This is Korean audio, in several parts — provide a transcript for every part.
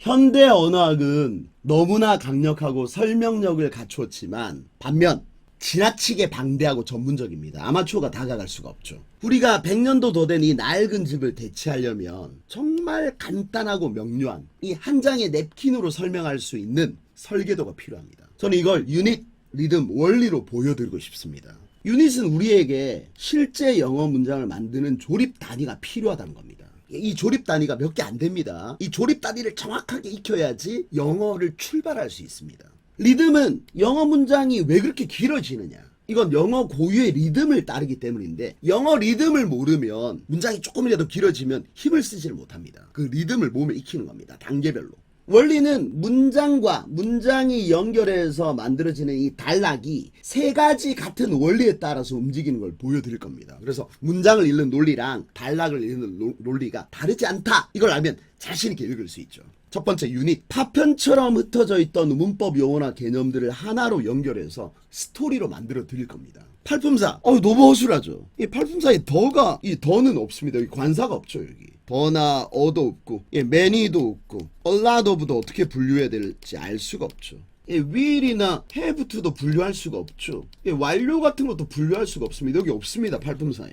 현대 언어학은 너무나 강력하고 설명력을 갖추었지만 반면 지나치게 방대하고 전문적입니다. 아마추어가 다가갈 수가 없죠. 우리가 100년도 더 된 이 낡은 집을 대체하려면 정말 간단하고 명료한 이 한 장의 냅킨으로 설명할 수 있는 설계도가 필요합니다. 저는 이걸 유닛, 리듬, 원리로 보여드리고 싶습니다. 유닛은 우리에게 실제 영어 문장을 만드는 조립 단위가 필요하다는 겁니다. 이 조립 단위가 몇 개 안 됩니다. 이 조립 단위를 정확하게 익혀야지 영어를 출발할 수 있습니다. 리듬은 영어 문장이 왜 그렇게 길어지느냐, 이건 영어 고유의 리듬을 따르기 때문인데 영어 리듬을 모르면 문장이 조금이라도 길어지면 힘을 쓰지를 못합니다. 그 리듬을 몸에 익히는 겁니다. 단계별로. 원리는 문장과 문장이 연결해서 만들어지는 이 단락이 세 가지 같은 원리에 따라서 움직이는 걸 보여드릴 겁니다. 그래서 문장을 읽는 논리랑 단락을 읽는 논리가 다르지 않다, 이걸 알면 자신 있게 읽을 수 있죠. 첫 번째 유닛, 파편처럼 흩어져 있던 문법 용어나 개념들을 하나로 연결해서 스토리로 만들어 드릴 겁니다. 팔품사, 너무 허술하죠. 이 팔품사에 더가, 이 더는 없습니다. 여기 관사가 없죠. 여기 더나 어도 없고, many도 없고, a lot of도 어떻게 분류해야 될지 알 수가 없죠. will이나 have to도 분류할 수가 없죠. 완료 같은 것도 분류할 수가 없습니다. 여기 없습니다. 팔품사에.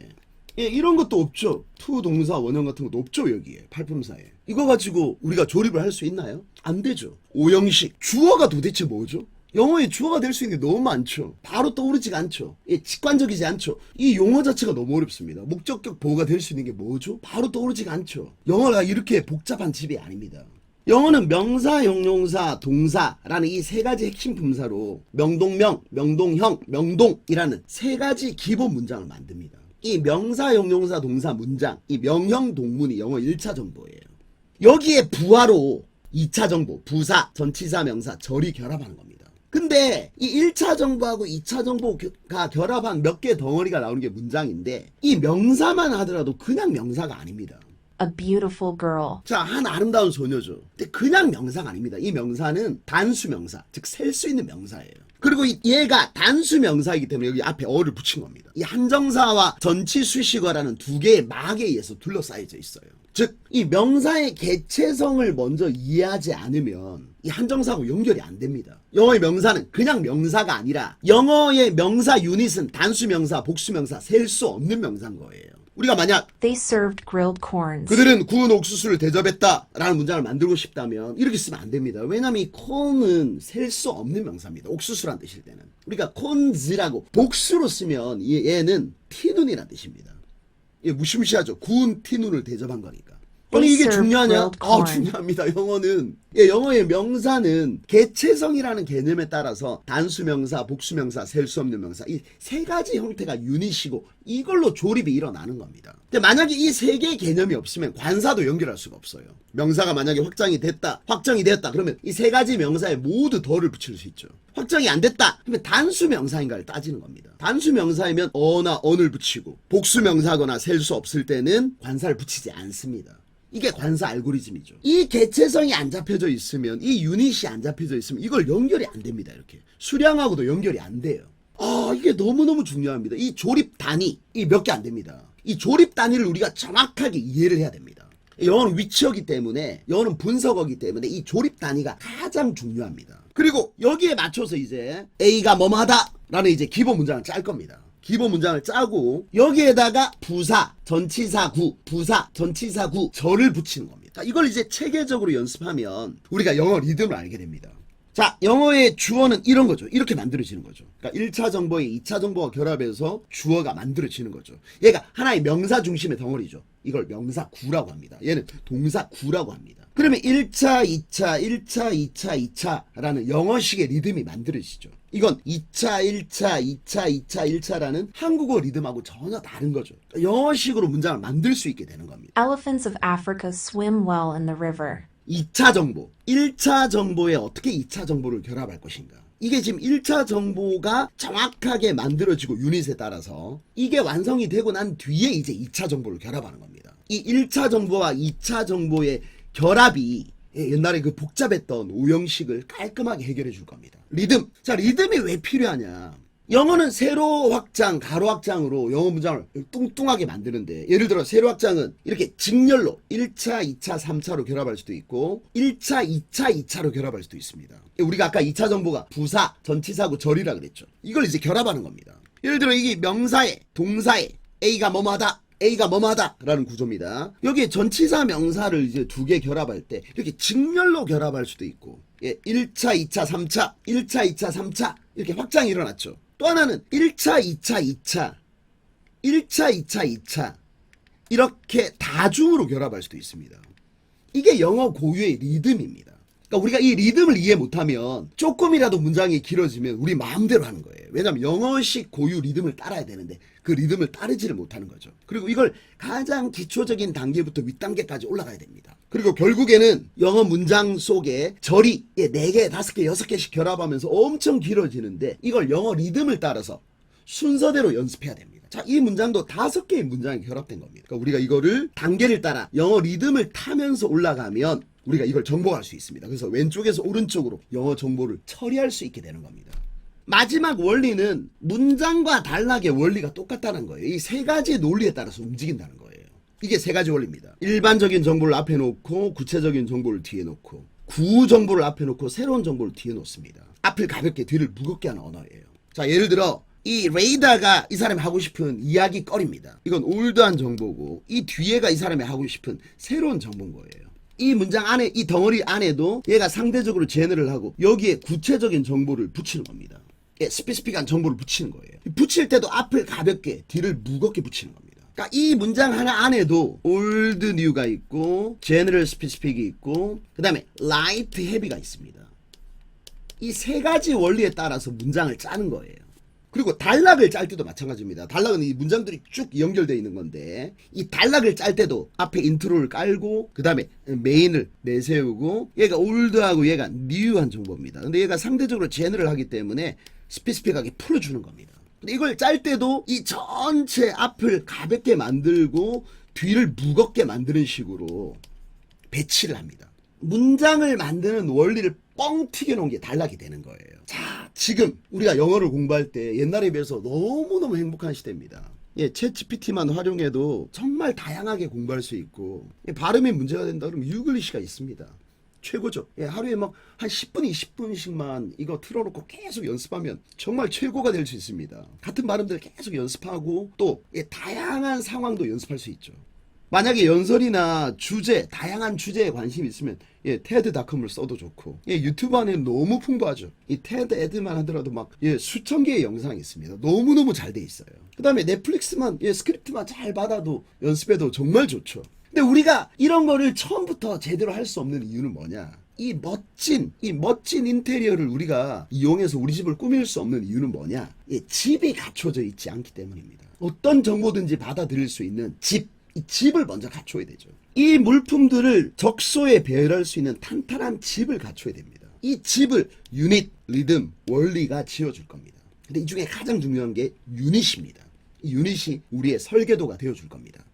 이런 것도 없죠. to 동사 원형 같은 것도 없죠. 여기에 팔품사에. 이거 가지고 우리가 조립을 할 수 있나요? 안 되죠. 오형식, 주어가 도대체 뭐죠? 영어에 주어가 될 수 있는 게 너무 많죠. 바로 떠오르지가 않죠. 직관적이지 않죠. 이 용어 자체가 너무 어렵습니다. 목적격 보호가 될 수 있는 게 뭐죠? 바로 떠오르지가 않죠. 영어가 이렇게 복잡한 집이 아닙니다. 영어는 명사, 형용사, 동사라는 이 세 가지 핵심 품사로 명동명, 명동형, 명동이라는 세 가지 기본 문장을 만듭니다. 이 명사, 형용사, 동사 문장, 이 명형 동문이 영어 1차 정보예요. 여기에 부하로 2차 정보, 부사, 전치사, 명사, 절이 결합하는 겁니다. 근데 이 1차 정보하고 2차 정보가 결합한 몇 개 덩어리가 나오는 게 문장인데 이 명사만 하더라도 그냥 명사가 아닙니다. A beautiful girl. 자, 한 아름다운 소녀죠. 근데 그냥 명사가 아닙니다. 이 명사는 단수 명사, 즉 셀 수 있는 명사예요. 그리고 얘가 단수 명사이기 때문에 여기 앞에 어를 붙인 겁니다. 이 한정사와 전치 수식어라는 두 개의 막에 의해서 둘러싸여져 있어요. 즉, 이 명사의 개체성을 먼저 이해하지 않으면 이 한정사하고 연결이 안 됩니다. 영어의 명사는 그냥 명사가 아니라 영어의 명사 유닛은 단수 명사, 복수 명사, 셀 수 없는 명사인 거예요. 우리가 만약 They served grilled corns. 그들은 구운 옥수수를 대접했다 라는 문장을 만들고 싶다면 이렇게 쓰면 안 됩니다. 왜냐면 이 콘은 셀 수 없는 명사입니다. 옥수수란 뜻일 때는. 우리가 콘즈라고 복수로 쓰면 얘는 티눈이란 뜻입니다. 무시무시하죠. 구운 티눈을 대접한 거니까. 아니 이게 중요하냐? 중요합니다. 영어는. 영어의 명사는 개체성이라는 개념에 따라서 단수명사, 복수명사, 셀 수 없는 명사, 이 세 가지 형태가 유닛이고 이걸로 조립이 일어나는 겁니다. 근데 만약에 이 세 개의 개념이 없으면 관사도 연결할 수가 없어요. 명사가 만약에 확정이 되었다 그러면 이 세 가지 명사에 모두 더를 붙일 수 있죠. 확정이 안 됐다 그러면 단수 명사인가를 따지는 겁니다. 단수 명사이면 어나 언을 붙이고, 복수 명사거나 셀 수 없을 때는 관사를 붙이지 않습니다. 이게 관사 알고리즘이죠. 이 개체성이 안 잡혀져 있으면, 이 유닛이 안 잡혀져 있으면 이걸 연결이 안 됩니다. 이렇게 수량하고도 연결이 안 돼요. 이게 너무너무 중요합니다. 이 조립 단위, 이 몇 개 안 됩니다. 이 조립 단위를 우리가 정확하게 이해를 해야 됩니다. 영어는 위치어기 때문에, 영어는 분석어기 때문에 이 조립 단위가 가장 중요합니다. 그리고 여기에 맞춰서 이제 A가 뭐뭐하다 라는 이제 기본 문장을 짤 겁니다. 기본 문장을 짜고 여기에다가 부사, 전치사구, 부사, 전치사구, 절을 붙이는 겁니다. 자, 이걸 이제 체계적으로 연습하면 우리가 영어 리듬을 알게 됩니다. 자, 영어의 주어는 이런 거죠. 이렇게 만들어지는 거죠. 그러니까 1차 정보에 2차 정보가 결합해서 주어가 만들어지는 거죠. 얘가 하나의 명사 중심의 덩어리죠. 이걸 명사구라고 합니다. 얘는 동사구라고 합니다. 그러면 1차, 2차, 1차, 2차, 2차라는 영어식의 리듬이 만들어지죠. 이건 2차, 1차, 2차, 2차, 1차라는 한국어 리듬하고 전혀 다른 거죠. 영어식으로 문장을 만들 수 있게 되는 겁니다. Elephants of Africa swim well in the river. 2차 정보, 1차 정보에 어떻게 2차 정보를 결합할 것인가. 이게 지금 1차 정보가 정확하게 만들어지고 유닛에 따라서 이게 완성이 되고 난 뒤에 이제 2차 정보를 결합하는 겁니다. 이 1차 정보와 2차 정보의 결합이 옛날에 그 복잡했던 오형식을 깔끔하게 해결해 줄 겁니다. 리듬. 자, 리듬이 왜 필요하냐? 영어는 세로 확장, 가로 확장으로 영어 문장을 뚱뚱하게 만드는데, 예를 들어 세로 확장은 이렇게 직렬로 1차, 2차, 3차로 결합할 수도 있고 1차, 2차, 2차로 결합할 수도 있습니다. 우리가 아까 2차 정보가 부사, 전치사고 절이라 그랬죠. 이걸 이제 결합하는 겁니다. 예를 들어 이게 명사에, 동사에 A가 뭐뭐하다, A가 뭐뭐하다 라는 구조입니다. 여기에 전치사 명사를 이제 두 개 결합할 때 이렇게 직렬로 결합할 수도 있고, 1차, 2차, 3차, 1차, 2차, 3차 이렇게 확장이 일어났죠. 또 하나는 1차, 2차, 2차, 1차, 2차, 2차 이렇게 다중으로 결합할 수도 있습니다. 이게 영어 고유의 리듬입니다. 그러니까 우리가 이 리듬을 이해 못하면 조금이라도 문장이 길어지면 우리 마음대로 하는 거예요. 왜냐하면 영어식 고유 리듬을 따라야 되는데 그 리듬을 따르지를 못하는 거죠. 그리고 이걸 가장 기초적인 단계부터 윗단계까지 올라가야 됩니다. 그리고 결국에는 영어 문장 속에 절이 4개, 5개, 6개씩 결합하면서 엄청 길어지는데 이걸 영어 리듬을 따라서 순서대로 연습해야 됩니다. 자, 이 문장도 5개의 문장이 결합된 겁니다. 그러니까 우리가 이거를 단계를 따라 영어 리듬을 타면서 올라가면 우리가 이걸 정복할 수 있습니다. 그래서 왼쪽에서 오른쪽으로 영어 정보를 처리할 수 있게 되는 겁니다. 마지막 원리는 문장과 단락의 원리가 똑같다는 거예요. 이 3가지 논리에 따라서 움직인다는 거예요. 이게 3가지 원리입니다. 일반적인 정보를 앞에 놓고 구체적인 정보를 뒤에 놓고 구후 정보를 앞에 놓고 새로운 정보를 뒤에 놓습니다. 앞을 가볍게 뒤를 무겁게 하는 언어예요. 자, 예를 들어 이 레이다가 이 사람이 하고 싶은 이야기거리입니다. 이건 올드한 정보고 이 뒤에가 이 사람이 하고 싶은 새로운 정보인 거예요. 이 문장 안에, 이 덩어리 안에도 얘가 상대적으로 제너를 하고 여기에 구체적인 정보를 붙이는 겁니다. 스페시픽한 정보를 붙이는 거예요. 붙일 때도 앞을 가볍게 뒤를 무겁게 붙이는 겁니다. 그러니까 이 문장 하나 안에도 old new가 있고 general specific이 있고 그 다음에 light heavy가 있습니다. 이 3가지 원리에 따라서 문장을 짜는 거예요. 그리고 단락을 짤 때도 마찬가지입니다. 단락은 이 문장들이 쭉 연결되어 있는 건데 이 단락을 짤 때도 앞에 인트로를 깔고 그 다음에 메인을 내세우고 얘가 올드하고 얘가 뉴한 정보입니다. 근데 얘가 상대적으로 제너를 하기 때문에 스페시픽하게 풀어주는 겁니다. 근데 이걸 짤 때도 이 전체 앞을 가볍게 만들고 뒤를 무겁게 만드는 식으로 배치를 합니다. 문장을 만드는 원리를 뻥 튀겨놓은 게 단락이 되는 거예요. 자, 지금 우리가 영어를 공부할 때 옛날에 비해서 너무너무 행복한 시대입니다. 챗 GPT만 활용해도 정말 다양하게 공부할 수 있고 발음에 문제가 된다 그러면 유글리시가 있습니다. 최고죠. 하루에 막 한 10분, 20분씩만 이거 틀어놓고 계속 연습하면 정말 최고가 될 수 있습니다. 같은 발음들 계속 연습하고 또 다양한 상황도 연습할 수 있죠. 만약에 연설이나 주제, 다양한 주제에 관심이 있으면 테드닷컴을 써도 좋고 유튜브 안에 너무 풍부하죠. 이 테드 애드만 하더라도 막 수천 개의 영상이 있습니다. 너무너무 잘 돼 있어요. 그 다음에 넷플릭스만 스크립트만 잘 받아도 연습해도 정말 좋죠. 근데 우리가 이런 거를 처음부터 제대로 할 수 없는 이유는 뭐냐? 이 멋진 인테리어를 우리가 이용해서 우리 집을 꾸밀 수 없는 이유는 뭐냐? 집이 갖춰져 있지 않기 때문입니다. 어떤 정보든지 받아들일 수 있는 이 집을 먼저 갖춰야 되죠. 이 물품들을 적소에 배열할 수 있는 탄탄한 집을 갖춰야 됩니다. 이 집을 유닛, 리듬, 원리가 지어줄 겁니다. 근데 이 중에 가장 중요한 게 유닛입니다. 이 유닛이 우리의 설계도가 되어줄 겁니다.